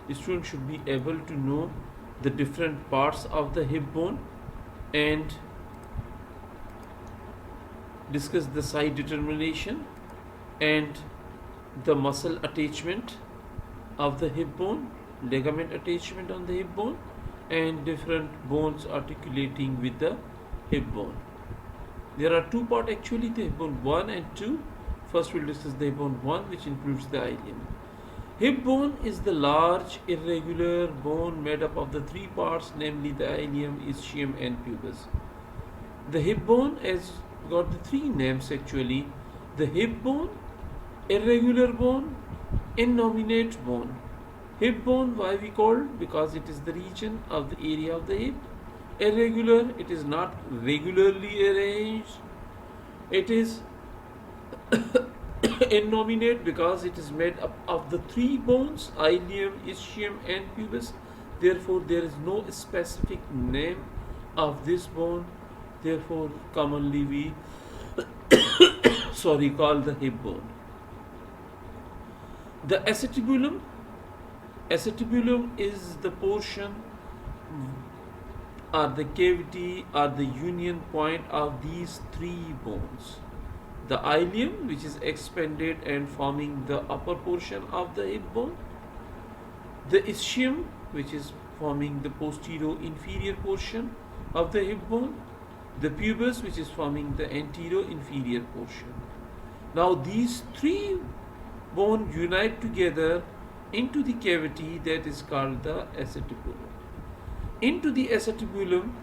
The student should be able to know the different parts of the hip bone and discuss the side determination and the muscle attachment of the hip bone, ligament attachment on the hip bone, and different bones articulating with the hip bone. There are two parts actually, the hip bone 1 and 2. First we'll discuss the hip bone 1, which includes the ilium. Hip bone is the large irregular bone made up of the three parts, namely the ilium, ischium and pubis. The hip bone has got the three names actually: the hip bone, irregular bone, innominate bone. Hip bone, why we called? Because it is the region of the area of the hip. Irregular, it is not regularly arranged. It is innominate because it is made up of the three bones, ilium, ischium and pubis. Therefore there is no specific name of this bone. Therefore commonly we call the hip bone. The acetabulum is the portion or the cavity or the union point of these three bones. The ilium, which is expanded and forming the upper portion of the hip bone. The ischium, which is forming the posterior inferior portion of the hip bone. The pubis, which is forming the anterior inferior portion. Now these three bones unite together into the cavity that is called the acetabulum. Into the acetabulum,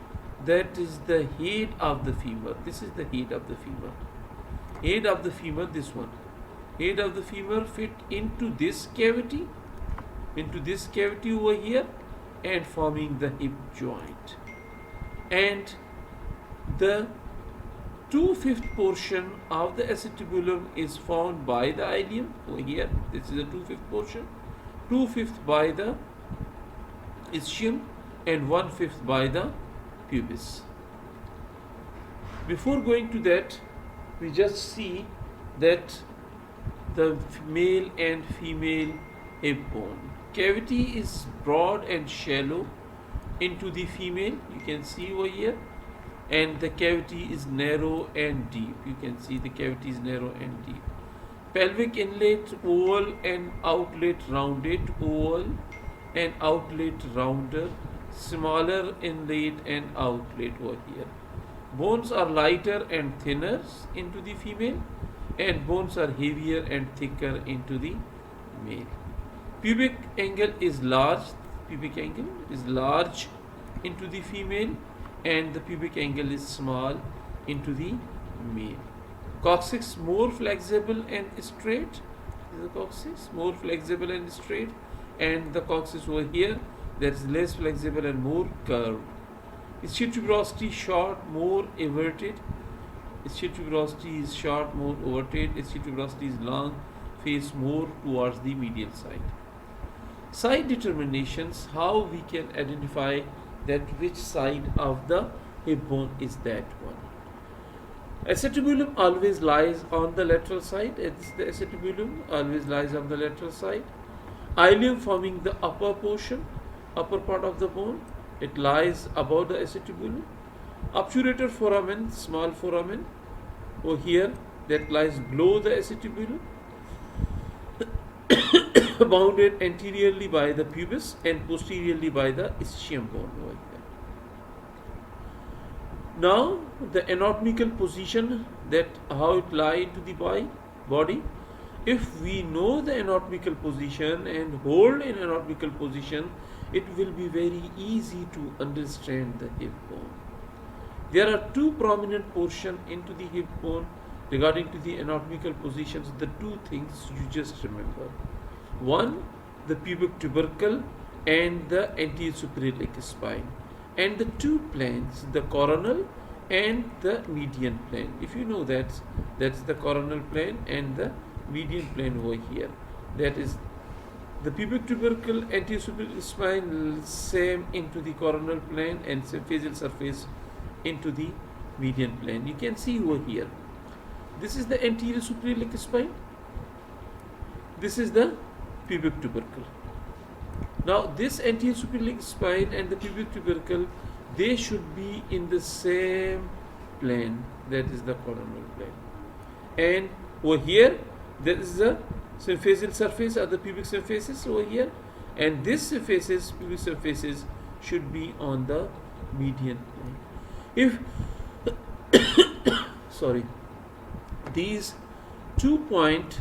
that is the head of the femur. This is the head of the femur. Head of the femur, this one. Head of the femur fit into this cavity over here, and forming the hip joint. And the 2/5 portion of the acetabulum is found by the ilium over here. This is the 2/5 portion. 2/5 by the ischium and 1/5 by the pubis. Before going to that, we just see that the male and female hip bone cavity is broad and shallow into the female, you can see over here, and the cavity is narrow and deep. You can see the cavity is narrow and deep. Pelvic inlet oval and outlet rounded, oval and outlet rounder, smaller inlet and outlet over here. Bones are lighter and thinner into the female, and bones are heavier and thicker into the male. Pubic angle is large. Pubic angle is large into the female, and the pubic angle is small into the male. Coccyx more flexible and straight. The coccyx more flexible and straight, and the coccyx over here that is less flexible and more curved. Ischiotuberosity short, more everted. Ischiotuberosity is short, more everted. Ischiotuberosity is long, face more towards the medial side. Side determinations, how we can identify that which side of the hip bone is that one. Acetabulum always lies on the lateral side. It's the acetabulum always lies on the lateral side. Ilium forming the upper portion, upper part of the bone. It lies above the acetabulum. Obturator foramen, small foramen over here, that lies below the acetabulum, bounded anteriorly by the pubis and posteriorly by the ischium bone over here. Now the anatomical position, that how it lies to the body. If we know the anatomical position and hold in anatomical position, it will be very easy to understand the hip bone. There are two prominent portions into the hip bone regarding to the anatomical positions. The two things you just remember: one, the pubic tubercle and the anterior superior iliac spine, and the two planes, the coronal and the median plane. If you know that, that's the coronal plane and the median plane over here. That is the pubic tubercle, anterior superior spine, same into the coronal plane, and facial surface into the median plane. You can see over here, this is the anterior superior iliac spine, this is the pubic tubercle. Now this anterior superior spine and the pubic tubercle, they should be in the same plane, that is the coronal plane. And over here there is the symphysial surface or the pubic symphysis over here, and this symphysis, pubic symphysis, should be on the median plane. If sorry, these 2 point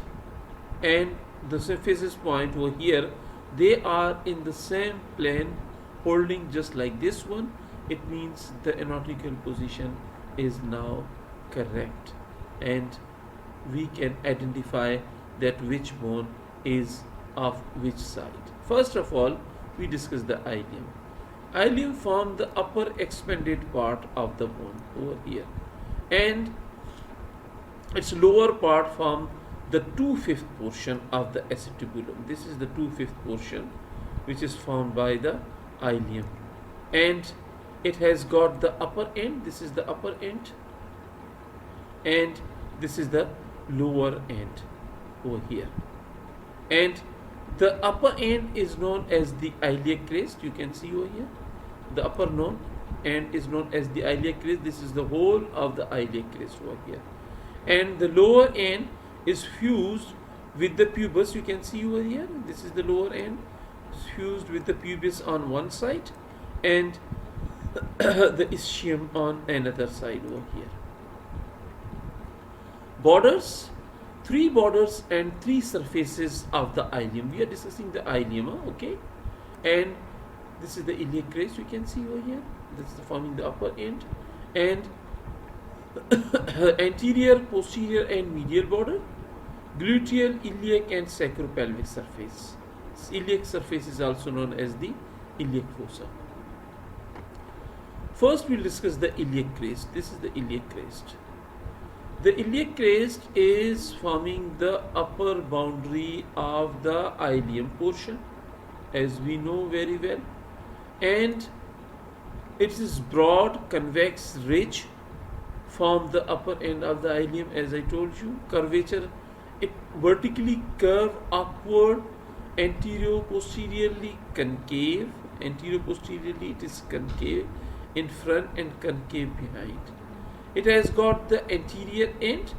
and the symphysis point over here, they are in the same plane, holding just like this one, it means the anatomical position is now correct, and we can identify that which bone is of which side. First of all, we discuss the ilium. Ilium forms the upper expanded part of the bone over here, and its lower part forms the 2/5 portion of the acetabulum. This is the 2/5 portion which is formed by the ilium, and it has got the upper end. This is the upper end, and this is the lower end over here, and the upper end is known as the iliac crest. You can see over here the upper end is known as the iliac crest. This is the whole of the iliac crest over here, and the lower end is fused with the pubis. You can see over here, this is the lower end, it's fused with the pubis on one side and the ischium on another side over here. Borders, 3 borders and 3 surfaces of the ilium. We are discussing the ilium, okay? And this is the iliac crest, you can see over here. This is forming the upper end, and anterior, posterior and medial border, gluteal, iliac and sacropelvic surface. Iliac surface is also known as the iliac fossa. First we'll discuss the iliac crest. This is the iliac crest. The iliac crest is forming the upper boundary of the ilium portion, as we know very well, and it is broad, convex ridge from the upper end of the ilium. As I told you, curvature, it vertically curve upward, anterior posteriorly concave, anterior posteriorly it is concave in front and concave behind. It has got the anterior end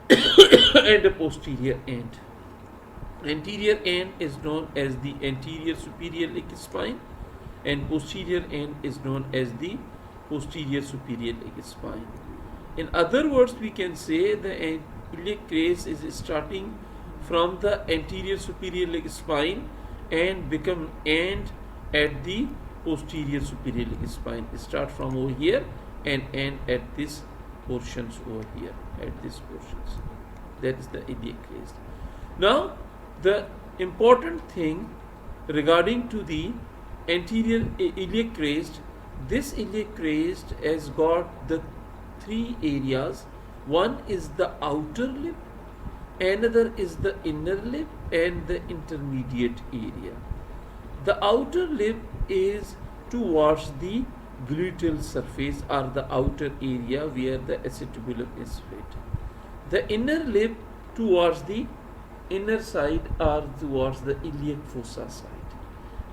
and the posterior end. Anterior end is known as the anterior superior iliac spine, and posterior end is known as the posterior superior iliac spine. In other words, we can say the iliac crest is starting from the anterior superior iliac spine and become end at the posterior superior iliac spine. It start from over here and end at this portions over here, at this portions. That is the iliac crest. Now, the important thing regarding to the anterior iliac crest, this iliac crest has got the 3 areas. One is the outer lip, another is the inner lip, and the intermediate area. The outer lip is towards the gluteal surface, or the outer area where the acetabulum is fit. The inner lip towards the inner side or towards the iliac fossa side,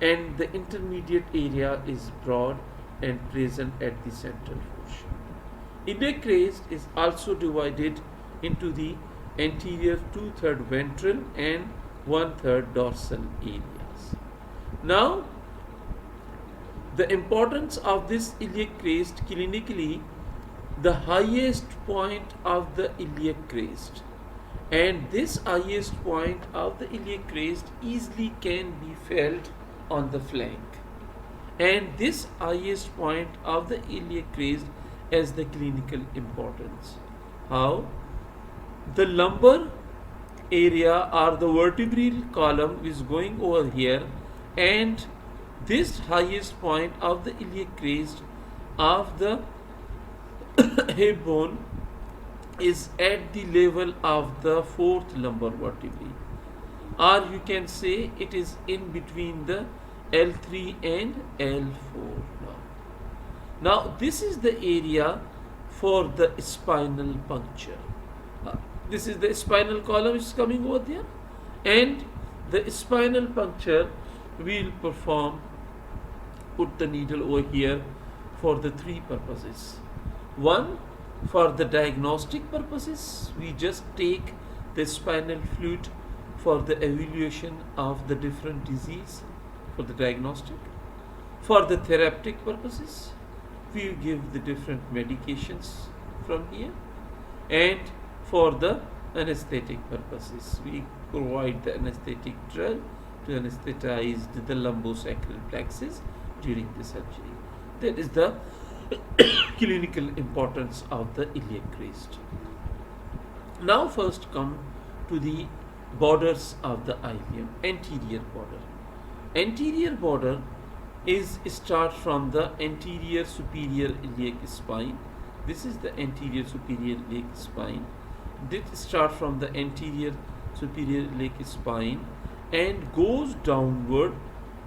and the intermediate area is broad and present at the central portion. Iliac crest is also divided into the anterior 2/3 ventral and 1/3 dorsal areas. Now, the importance of this iliac crest clinically, the highest point of the iliac crest, and this highest point of the iliac crest easily can be felt on the flank, and this highest point of the iliac crest has the clinical importance. How? The lumbar area or the vertebral column is going over here, and this highest point of the iliac crest of the hip bone is at the level of the 4th lumbar vertebrae, or you can say it is in between the L3 and L4. Now this is the area for the spinal puncture. This is the spinal column which is coming over there, and the spinal puncture we'll put the needle over here for the three purposes. One, for the diagnostic purposes, we just take the spinal fluid for the evaluation of the different disease for the diagnostic. For the therapeutic purposes, we give the different medications from here. And for the anesthetic purposes, we provide the anesthetic drug to anesthetize the lumbosacral plexus during the surgery. That is the clinical importance of the iliac crest. Now first come to the borders of the ilium. Anterior border. Anterior border is start from the anterior superior iliac spine. This is the anterior superior iliac spine. This start from the anterior superior iliac spine and goes downward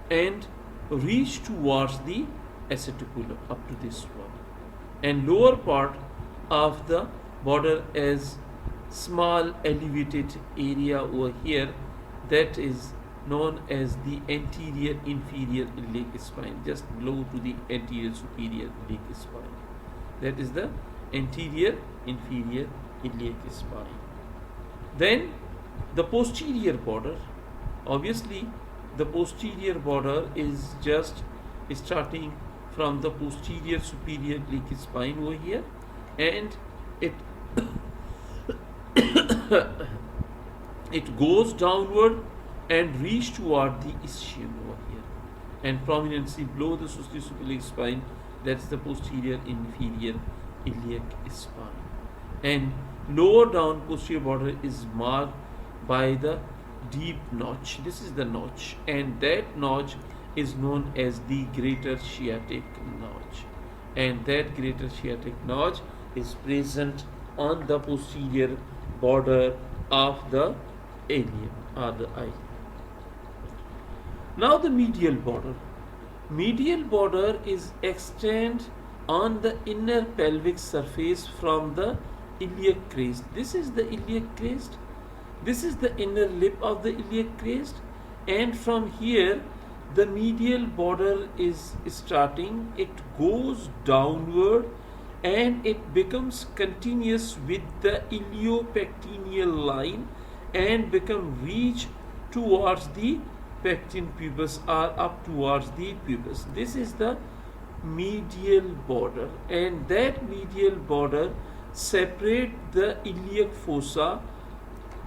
and reach towards the acetabulum up to this one. And lower part of the border is small elevated area over here that is known as the anterior inferior iliac spine, just below to the anterior superior iliac spine. That is the anterior inferior iliac spine. Then the posterior border. Obviously the posterior border is just starting from the posterior superior iliac spine over here, and it it goes downward and reach toward the ischium over here, and prominently below the posterior superior spine, that's the posterior inferior iliac spine. And lower down posterior border is marked by the deep notch. This is the notch, and that notch is known as the greater sciatic notch, and that greater sciatic notch is present on the posterior border of the ilium or the ilium. Now the medial border. Medial border is extend on the inner pelvic surface from the iliac crest. This is the iliac crest. This is the inner lip of the iliac crest, and from here the medial border is starting. It goes downward and it becomes continuous with the iliopectineal line and become reach towards the pecten pubis or up towards the pubis. This is the medial border, and that medial border separate the iliac fossa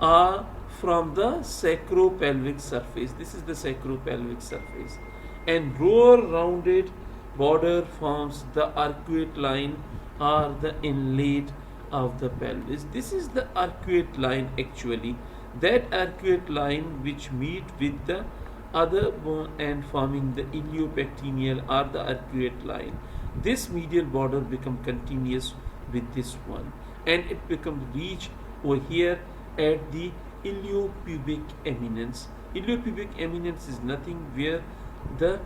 from the sacropelvic surface. This is the sacropelvic surface, and lower rounded border forms the arcuate line or the inlet of the pelvis. This is the arcuate line actually. That arcuate line which meet with the other bone and forming the iliopectineal or the arcuate line. This medial border become continuous with this one, and it becomes reach over here at the iliopubic eminence. Iliopubic eminence is nothing where the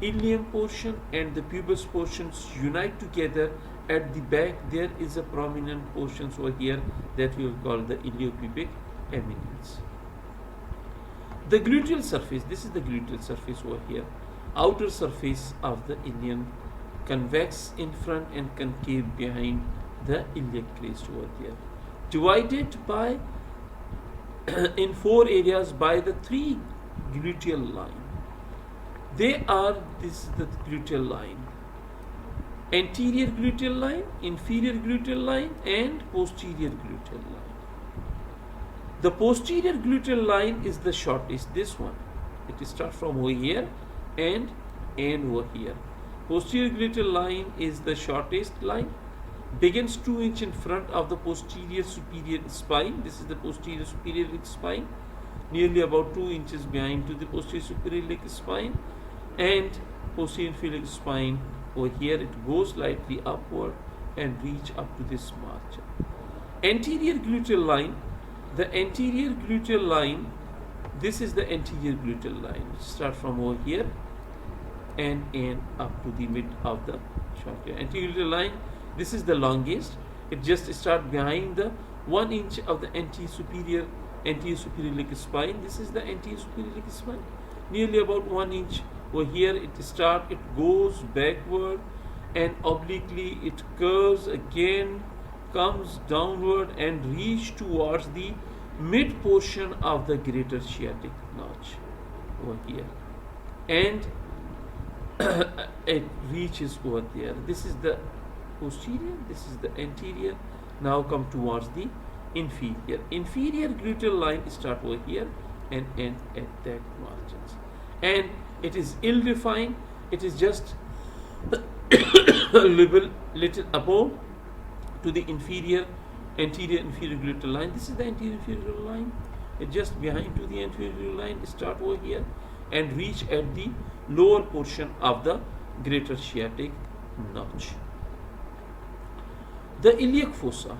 ilium portion and the pubis portions unite together. At the back there is a prominent portion over here that we will call the iliopubic eminence. The gluteal surface, this is the gluteal surface over here. Outer surface of the ilium, convex in front and concave behind the iliac crest over there. Divided by in four areas by the three gluteal line. They are, this is the gluteal line. Anterior gluteal line, inferior gluteal line, and posterior gluteal line. The posterior gluteal line is the shortest, this one. It starts from over here and over here. Posterior gluteal line is the shortest line. Begins 2 inches in front of the posterior superior spine. This is the posterior superior spine. Nearly about 2 inches behind to the posterior superior spine, and posterior inferior spine over here. It goes slightly upward and reach up to this margin. Anterior gluteal line. The anterior gluteal line, this is the anterior gluteal line, which starts from over here and up to the mid of the shoulder. Anterior gluteal line, this is the longest. It just starts behind the 1 inch of the anterior superior iliac spine. This is the anterior superior iliac spine. nearly about 1 inch. Over here it goes backward and obliquely it curves again, comes downward and reach towards the mid portion of the greater sciatic notch over here, and it reaches over there. This is the posterior, this is the anterior. Now come towards the inferior. Inferior gluteal line start over here and end at that margins. And it is ill defined. It is just a little above to the anterior inferior gluteal line. This is the anterior inferior line. It just behind to the anterior line start over here and reach at the lower portion of the greater sciatic notch. The iliac fossa.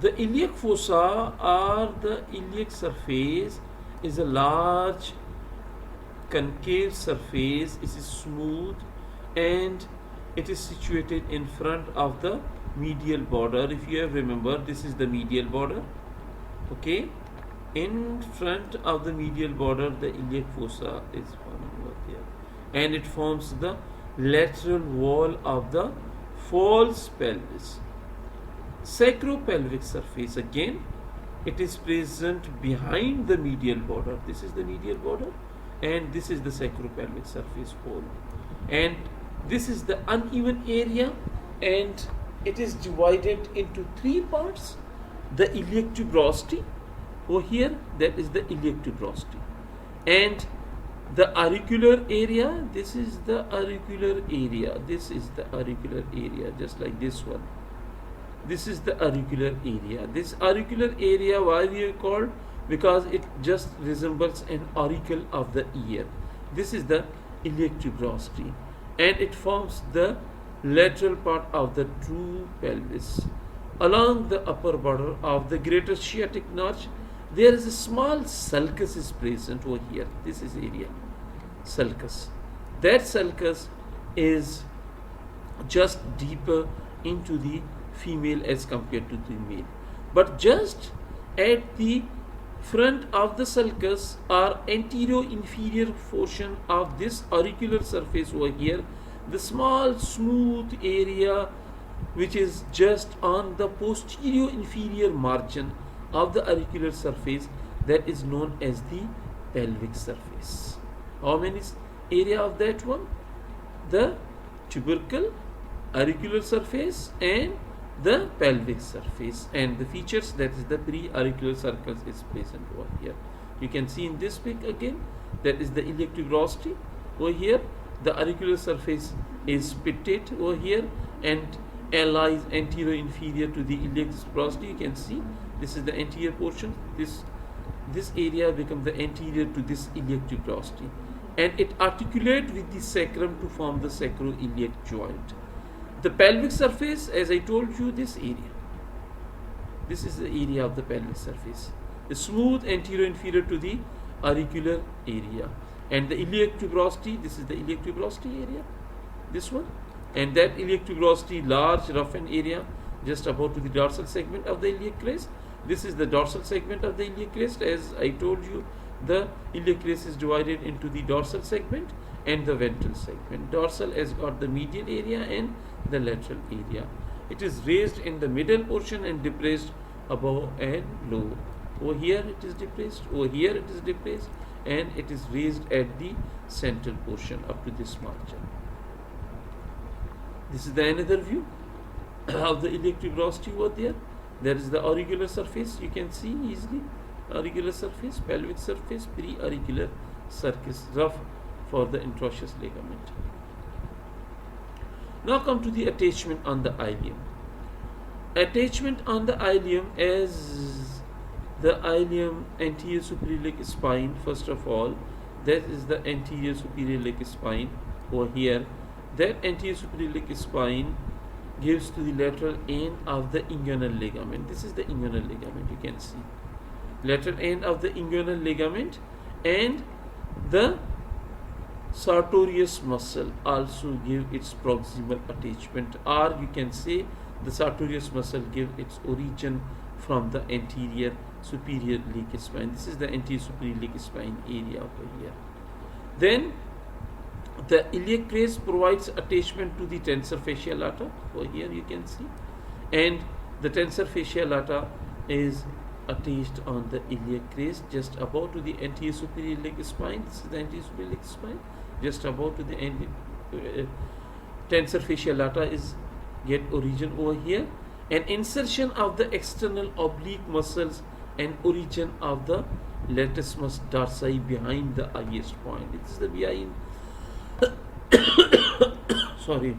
The iliac fossa or the iliac surface is a large concave surface. It is smooth and it is situated in front of the medial border. If you have remembered, this is the medial border. Okay, in front of the medial border, the iliac fossa is found over there, and it forms the lateral wall of the false pelvis. Sacropelvic surface, again, it is present behind the medial border. This is the medial border, and this is the sacropelvic surface whole. And this is the uneven area, and it is divided into 3 parts. The iliac tuberosity over here, that is the iliac tuberosity, and the auricular area, this is the auricular area, this is the auricular area, just like this one. This is the auricular area. This auricular area, why we are called? Because it just resembles an auricle of the ear. This is the iliac tuberosity, and it forms the lateral part of the true pelvis. Along the upper border of the greater sciatic notch, there is a small sulcus is present over here. This is area, sulcus. That sulcus is just deeper into the female as compared to the male. But just at the front of the sulcus or anterior inferior portion of this auricular surface over here, the small smooth area which is just on the posterior inferior margin of the auricular surface, that is known as the pelvic surface. How many area of that one? The tubercle, auricular surface, and the pelvic surface, and the features, that is the pre-auricular circles, is present over here. You can see in this pic again, that is the iliac tuberosity over here. The auricular surface is pitted over here and lies anterior inferior to the iliac tuberosity. You can see this is the anterior portion. This area becomes the anterior to this iliac tuberosity, and it articulates with the sacrum to form the sacroiliac joint. The pelvic surface, as I told you, this area. This is the area of the pelvic surface. The smooth anterior inferior to the auricular area. And the iliac tuberosity, this is the iliac tuberosity area. This one. And that iliac tuberosity, large roughened area, just about to the dorsal segment of the iliac crest. This is the dorsal segment of the iliac crest. As I told you, the iliac crest is divided into the dorsal segment and the ventral segment. Dorsal has got the medial area and the lateral area. It is raised in the middle portion and depressed above and below. Over here it is depressed, over here it is depressed, and it is raised at the central portion up to this margin. This is the another view of the iliac tuberosity over there. There is the auricular surface, you can see easily. Auricular surface, pelvic surface, pre-auricular surface, rough for the interosseous ligament. Now come to the attachment on the ilium. Attachment on the ilium, as the ilium anterior superior iliac spine, first of all, that is the anterior superior iliac spine over here. That anterior superior iliac spine gives to the lateral end of the inguinal ligament. This is the inguinal ligament, you can see. Lateral end of the inguinal ligament, and the sartorius muscle also give its proximal attachment, or you can say the sartorius muscle give its origin from the anterior superior iliac spine. This is the anterior superior iliac spine area over here. Then the iliac crest provides attachment to the tensor fascia lata. Over here you can see, and the tensor fascia lata is attached on the iliac crest just above to the anterior superior iliac spine. This is the anterior superior iliac spine. Just above to the tensor fascia lata is get origin over here, and insertion of the external oblique muscles and origin of the latissimus dorsi behind the AIIS point. This is the behind sorry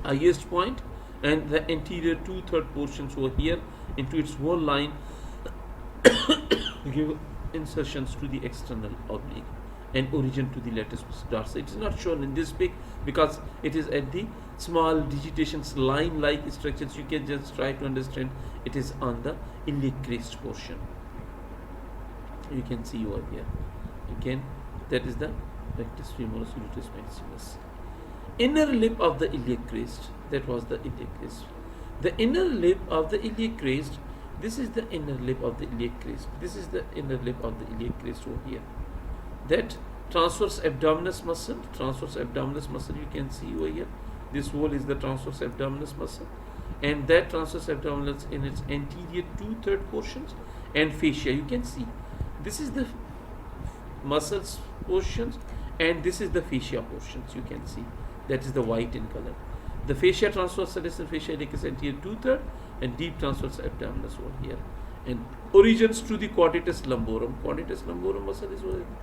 AIIS point, and the anterior 2/3 portions over here into its whole line give insertions to the external oblique and origin to the latissimus dorsi. It is not shown in this pic because it is at the small digitations line-like structures. You can just try to understand it is on the iliac crest portion. You can see over here. Again, that is the rectus femoris gluteus maximus. Inner lip of the iliac crest. That was the iliac crest. The inner lip of the iliac crest. This is the inner lip of the iliac crest. This is the inner lip of the iliac crest over here. That transverse abdominis muscle. Transverse abdominis muscle you can see over here. This wall is the transverse abdominis muscle, and that transverse abdominis in its anterior 2/3 portions and fascia. You can see this is the muscles portions, and this is the fascia portions. You can see that is the white in color. The fascia transversalis and fascia iliacus anterior 2/3 and deep transverse abdominis over here, and origins to the quadratus lumborum. Quadratus lumborum muscle is over here.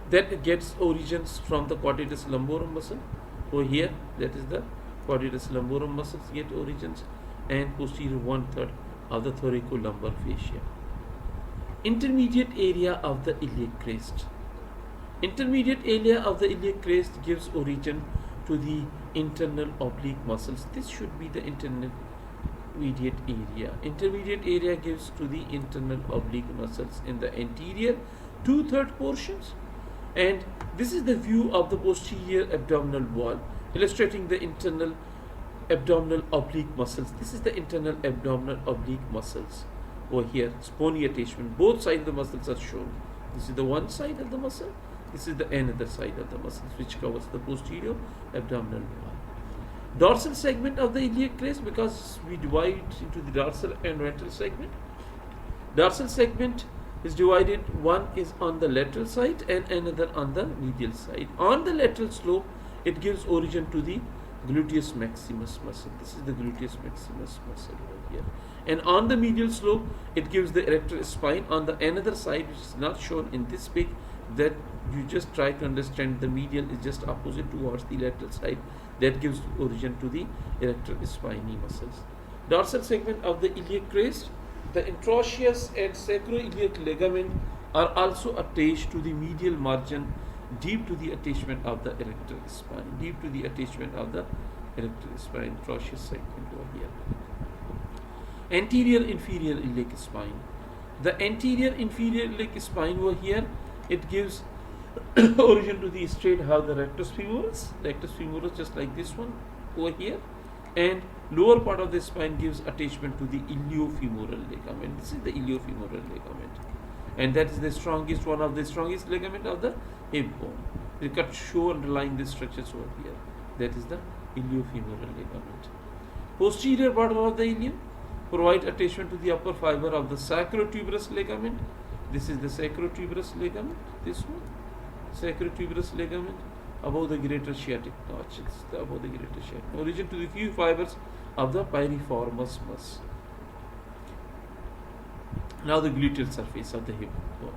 That gets origins from the quadratus lumborum muscle over here. That is the quadratus lumborum muscles get origins, and posterior 1/3 of the thoracolumbar fascia. Intermediate area of the iliac crest. Intermediate area of the iliac crest gives origin to the internal oblique muscles. This should be the intermediate area. Intermediate area gives to the internal oblique muscles in the anterior 2/3 portions, and this is the view of the posterior abdominal wall, illustrating the internal abdominal oblique muscles. This is the internal abdominal oblique muscles over here. Bony attachment. Both sides of the muscles are shown. This is the one side of the muscle. This is the another side of the muscles, which covers the posterior abdominal wall. Dorsal segment of the iliac crest, because we divide into the dorsal and ventral segment. Dorsal segment is divided, one is on the lateral side and another on the medial side. On the lateral slope, it gives origin to the gluteus maximus muscle. This is the gluteus maximus muscle over here. And on the medial slope, it gives the erector spine. On the another side, which is not shown in this pic, that you just try to understand the medial is just opposite towards the lateral side. That gives origin to the erector spinae muscles. Dorsal segment of the iliac crest. The interosseous and sacroiliac ligament are also attached to the medial margin, deep to the attachment of the erector spine. Deep to the attachment of the erector spine. Interosseous segment over here. Anterior inferior iliac spine. The anterior inferior iliac spine over here, it gives origin to the straight half the rectus femoris. Rectus femoris just like this one over here, and lower part of the spine gives attachment to the iliofemoral ligament. This is the iliofemoral ligament, and that is the strongest, one of the strongest ligament of the hip bone. We can show underlying these structures over here. That is the iliofemoral ligament. Posterior border of the ilium provide attachment to the upper fiber of the sacrotuberous ligament. This is the sacrotuberous ligament. This one, sacrotuberous ligament above the greater sciatic notch. It's above the greater sciatic. Origin to the few fibers of the piriformis muscle. Now the gluteal surface of the hip bone.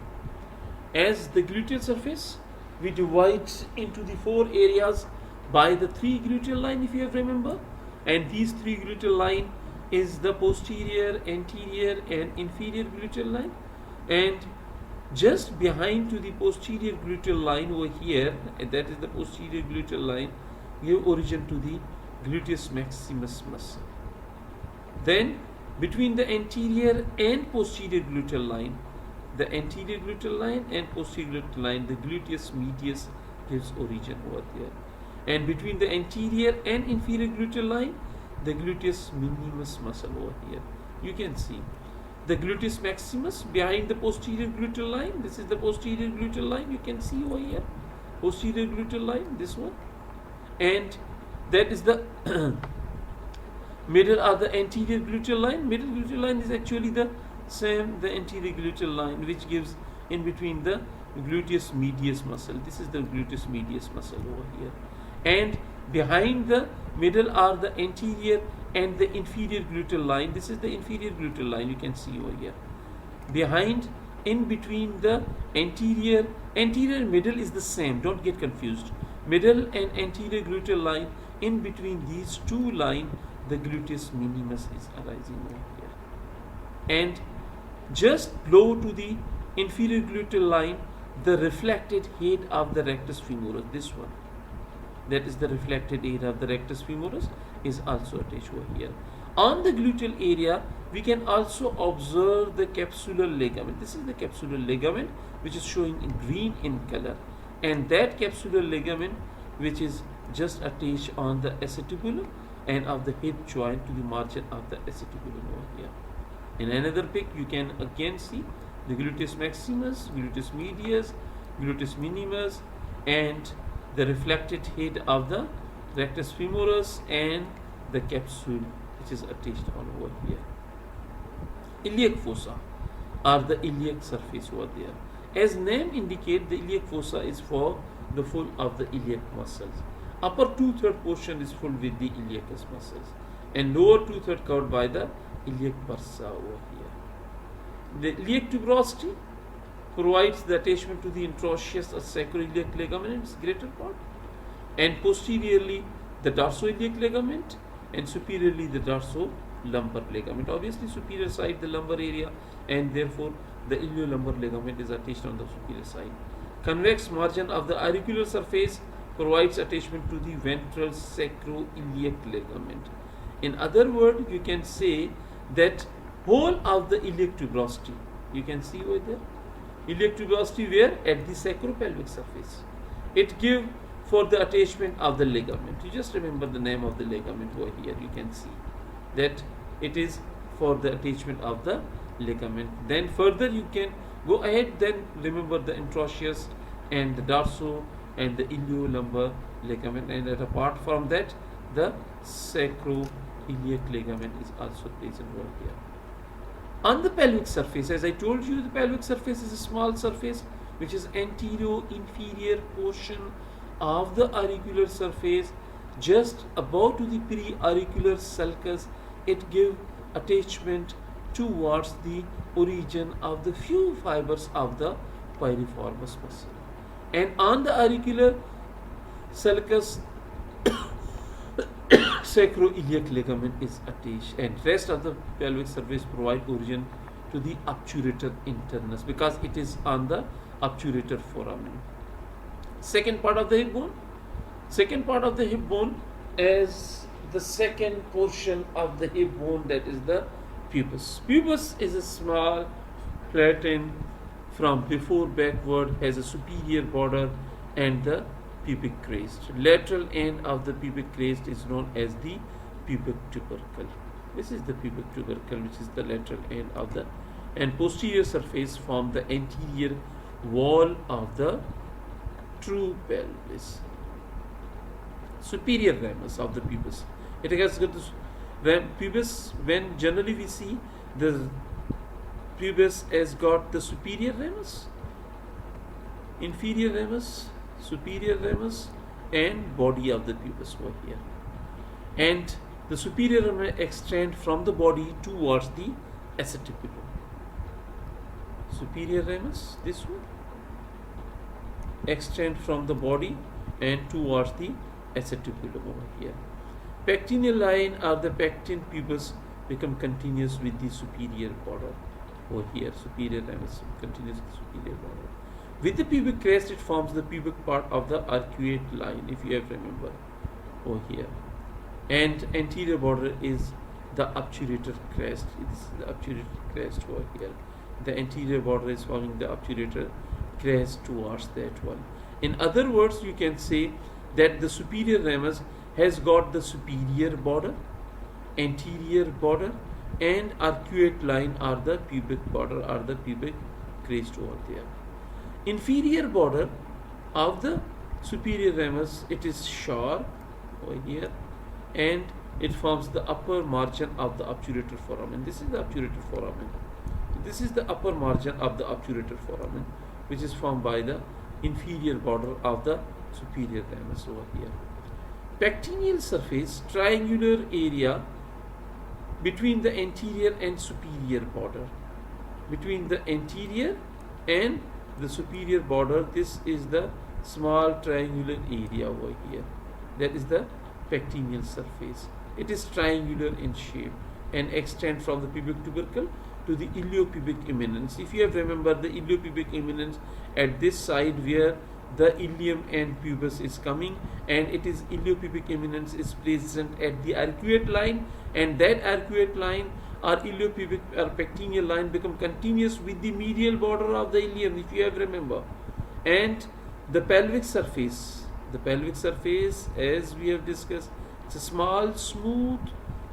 As the gluteal surface, we divide into the 4 areas by the 3 gluteal line, if you have remember, and these 3 gluteal line is the posterior, anterior and inferior gluteal line, and just behind to the posterior gluteal line over here, that is the posterior gluteal line, give origin to the gluteus maximus muscle. Then between the anterior and posterior gluteal line, the anterior gluteal line and posterior gluteal line, the gluteus medius gives origin over there. And between the anterior and inferior gluteal line, the gluteus minimus muscle over here. You can see the gluteus maximus behind the posterior gluteal line. This is the posterior gluteal line, you can see over here, posterior gluteal line, this one, and that is the middle are the anterior gluteal line. Middle gluteal line is actually the same, the anterior gluteal line, which gives in between the gluteus medius muscle. This is the gluteus medius muscle over here, and behind the middle are the anterior and the inferior gluteal line. This is the inferior gluteal line, you can see over here. Behind, in between the anterior and middle is the same, don't get confused. Middle and anterior gluteal line, in between these two lines, the gluteus minimus is arising over here. And just below to the inferior gluteal line, the reflected head of the rectus femoris, this one, that is the reflected head of the rectus femoris, is also attached over here. On the gluteal area, we can also observe the capsular ligament. This is the capsular ligament, which is showing in green in color, and that capsular ligament, which is just attached on the acetabulum and of the hip joint to the margin of the acetabulum over here. In another pic, you can again see the gluteus maximus, gluteus medius, gluteus minimus, and the reflected head of the rectus femoris and the capsule which is attached on over here. Iliac fossa or the iliac surface over there. As name indicate, the iliac fossa is for the full of the iliac muscles. Upper 2/3 portion is full with the iliacus muscles, and lower 2/3 covered by the iliac bursa over here. The iliac tuberosity provides the attachment to the interosseous or sacroiliac ligament in its greater part, and posteriorly the dorsoiliac ligament, and superiorly the dorso-lumbar ligament. Obviously superior side the lumbar area, and therefore the iliolumbar ligament is attached on the superior side. Convex margin of the auricular surface provides attachment to the ventral sacroiliac ligament. In other words, you can say that whole of the iliac tuberosity, you can see over there, iliac tuberosity where? At the sacropelvic surface. It give for the attachment of the ligament. You just remember the name of the ligament over here. You can see that it is for the attachment of the ligament. Then further you can go ahead, then remember the interosseous and the dorso and the iliolumbar ligament, and apart from that the sacroiliac ligament is also present over here. On the pelvic surface, as I told you, the pelvic surface is a small surface which is anterior-inferior portion of the auricular surface, just above to the pre-auricular sulcus. It gives attachment towards the origin of the few fibers of the piriformis muscle. And on the auricular sulcus, sacroiliac ligament is attached, and rest of the pelvic surface provide origin to the obturator internus because it is on the obturator foramen. Second part of the hip bone. Second part of the hip bone is the second portion of the hip bone, that is the pubis. Pubis is a small flattened from before backward, has a superior border and the pubic crest. Lateral end of the pubic crest is known as the pubic tubercle. This is the pubic tubercle, which is the lateral end of the, and posterior surface form the anterior wall of the true pelvis. Superior ramus of the pubis. It has got the pubis. When generally we see the pubis has got the superior ramus, inferior ramus, superior ramus, and body of the pubis over here. And the superior ramus extend from the body towards the acetabulum. Superior ramus, this one, extend from the body and towards the acetabulum over here. Pectineal line or the pectine pubis become continuous with the superior border over here. Superior ramus continuous with the superior border. With the pubic crest, it forms the pubic part of the arcuate line, if you have remember over here. And anterior border is the obturator crest. This is the obturator crest over here. The anterior border is forming the obturator crest towards that one. In other words, you can say that the superior ramus has got the superior border, anterior border, and arcuate line are the pubic border, are the pubic crest over there. Inferior border of the superior ramus, it is sharp over here, and it forms the upper margin of the obturator foramen. This is the obturator foramen. This is the upper margin of the obturator foramen, which is formed by the inferior border of the superior ramus over here. Pectineal surface, triangular area between the anterior and superior border. Between the anterior and the superior border, this is the small triangular area over here. That is the pectineal surface. It is triangular in shape and extends from the pubic tubercle to the iliopubic eminence. If you have remembered the iliopubic eminence at this side where the ilium and pubis is coming, and it is iliopubic eminence is present at the arcuate line, and that arcuate line or iliopubic or pectineal line become continuous with the medial border of the ilium, if you have remember. And the pelvic surface, as we have discussed, it's a small smooth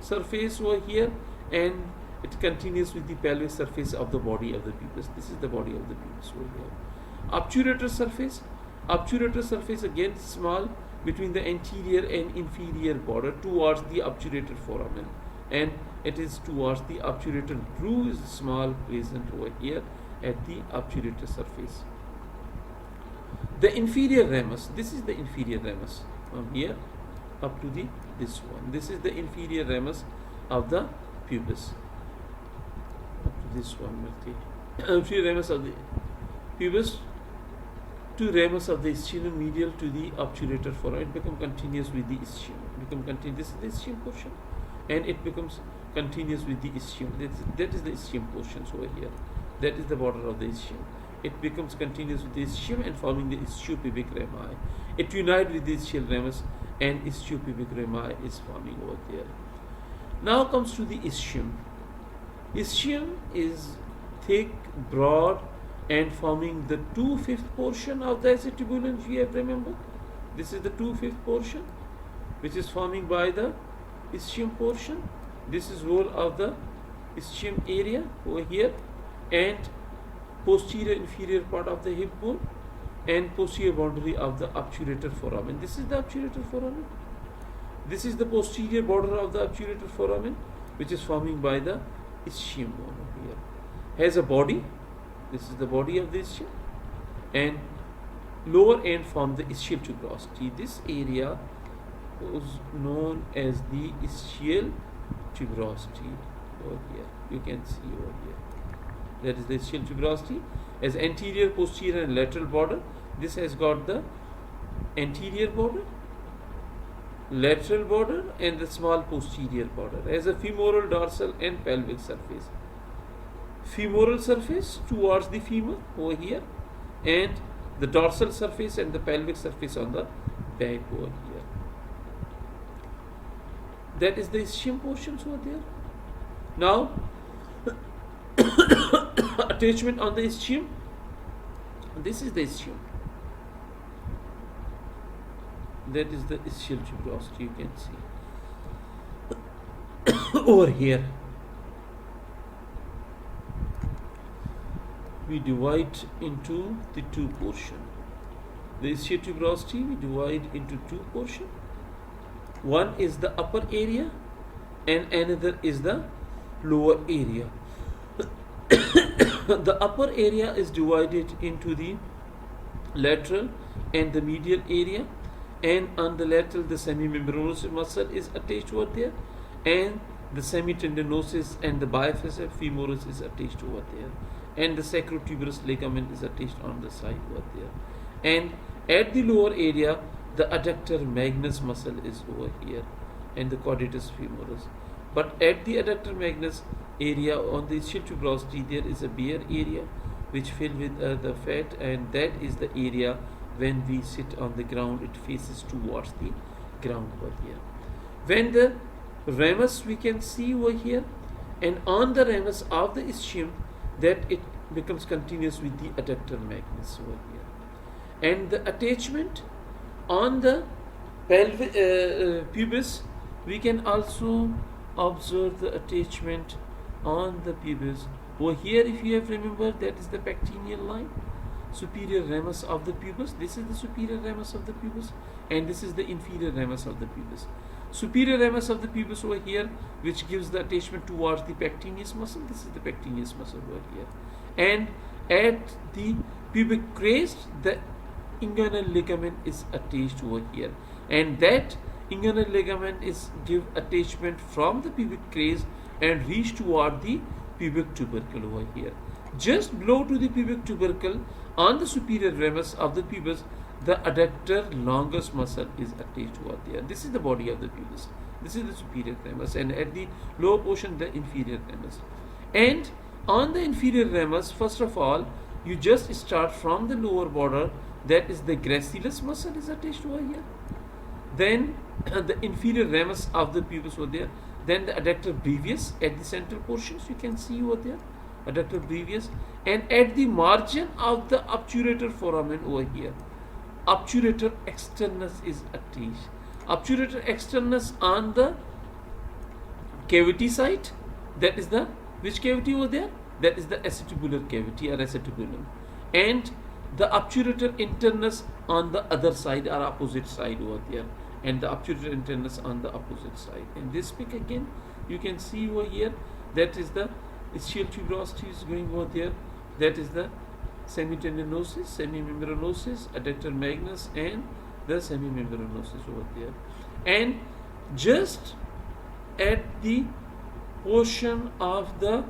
surface over here, and it continues with the pelvic surface of the body of the pubis. This is the body of the pubis over here. Obturator surface again small between the anterior and inferior border towards the obturator foramen, and it is towards the obturator groove is small present over here at the obturator surface. The inferior ramus, this is the inferior ramus from here up to this one. This is the inferior ramus of the pubis. Up to this one, inferior ramus of the pubis to ramus of the ischium medial to the obturator foramen. It becomes continuous with the ischium. This is the ischium portion, and it becomes continuous with the ischium. That is the ischium portions over here. That is the border of the ischium. It becomes continuous with the ischium and forming the ischiopubic rami. It unites with the ischial ramus, and ischiopubic rami is forming over there. Now comes to the ischium. Ischium is thick, broad, and forming the 2/5 portion of the acetabulum, if you have remembered. This is the 2/5 portion, which is forming by the ischium portion. This is whole of the ischium area over here, and posterior inferior part of the hip bone, and posterior boundary of the obturator foramen. This is the obturator foramen. This is the posterior border of the obturator foramen, which is forming by the ischium bone over here. Has a body. This is the body of the ischium, and lower end from the ischial tuberosity. This area was known as the ischial tuberosity over here. You can see over here. That is the ischial tuberosity. As anterior, posterior, and lateral border. This has got the anterior border, lateral border, and the small posterior border. As a femoral, dorsal, and pelvic surface. Femoral surface towards the femur over here, and the dorsal surface and the pelvic surface on the back over here. That is the ischium portions over there. Now, attachment on the ischium. This is the ischium. That is the ischial tuberosity, you can see. Over here, we divide into the two portions. The ischial tuberosity we divide into two portions. One is the upper area, and another is the lower area. The upper area is divided into the lateral and the medial area, and on the lateral the semimembranous muscle is attached over there, and the semitendinosus and the biceps femoris is attached over there, and the sacrotuberous ligament is attached on the side over there. And at the lower area, the adductor magnus muscle is over here, and the quadratus femoris. But at the adductor magnus area on the ischial tuberosity, there is a bare area which filled with the fat, and that is the area when we sit on the ground, it faces towards the ground over here. When the ramus we can see over here, and on the ramus of the ischium, that it becomes continuous with the adductor magnus over here. And the attachment on the pubis, we can also observe the attachment on the pubis. Over here, if you have remembered, that is the pectineal line, superior ramus of the pubis. This is the superior ramus of the pubis, and this is the inferior ramus of the pubis. Superior ramus of the pubis over here, which gives the attachment towards the pectineus muscle. This is the pectineus muscle over here. And at the pubic crest, the inguinal ligament is attached over here. And that inguinal ligament is give attachment from the pubic crest and reach toward the pubic tubercle over here. Just below to the pubic tubercle, on the superior ramus of the pubis, the adductor longus muscle is attached over there. This is the body of the pubis. This is the superior ramus, and at the lower portion, the inferior ramus. And on the inferior ramus, first of all, you just start from the lower border. That is the gracilis muscle is attached over here. Then the inferior ramus of the pubis over there. Then the adductor brevis at the central portions, you can see over there, adductor brevis, and at the margin of the obturator foramen over here, obturator externus is attached. Obturator externus on the cavity side, that is the, which cavity over there? That is the acetabular cavity or acetabulum. And the obturator internus on the other side or opposite side over there. And the obturator internus on the opposite side. In this pic again, you can see over here, that is the ischial tuberosity is going over there. That is the semitendinosus, semimembranosus, adductor magnus, and the semimembranosus over there. And just at the portion of the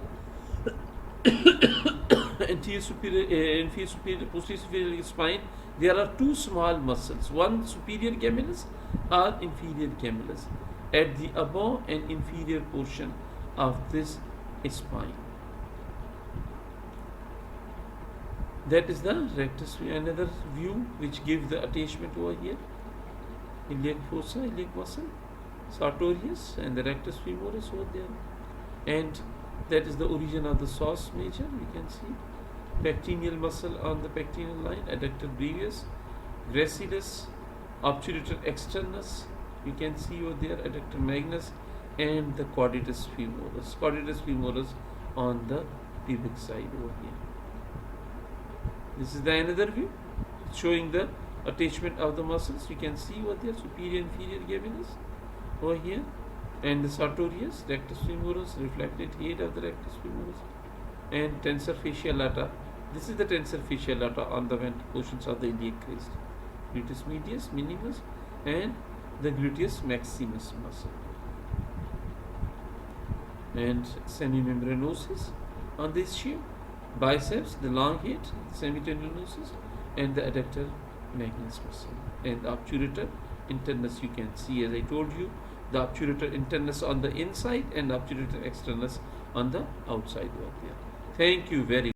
anterior superior, posterior superior spine, there are two small muscles, one superior gemellus or inferior gemellus, at the above and inferior portion of this spine. That is the rectus view. Another view which gives the attachment over here, iliac fossa, iliac muscle, sartorius, and the rectus femoris over there. And that is the origin of the psoas major, we can see. Pectineal muscle on the pectineal line, adductor brevis, gracilis, obturator externus, you can see over there, adductor magnus, and the quadratus femoris on the pubic side over here. This is the another view showing the attachment of the muscles. You can see over there, superior inferior gemellus over here, and the sartorius, rectus femoris, reflected head of the rectus femoris, and tensor fasciae lata. This is the tensor fasciae lata on the ventral portions of the iliac crest, gluteus medius, minimus, and the gluteus maximus muscle, and semimembranosus on the ischium, biceps, the long head, semitendinosus, and the adductor magnus muscle, and the obturator internus. You can see, as I told you, the obturator internus on the inside and the obturator externus on the outside over there. Thank you very much.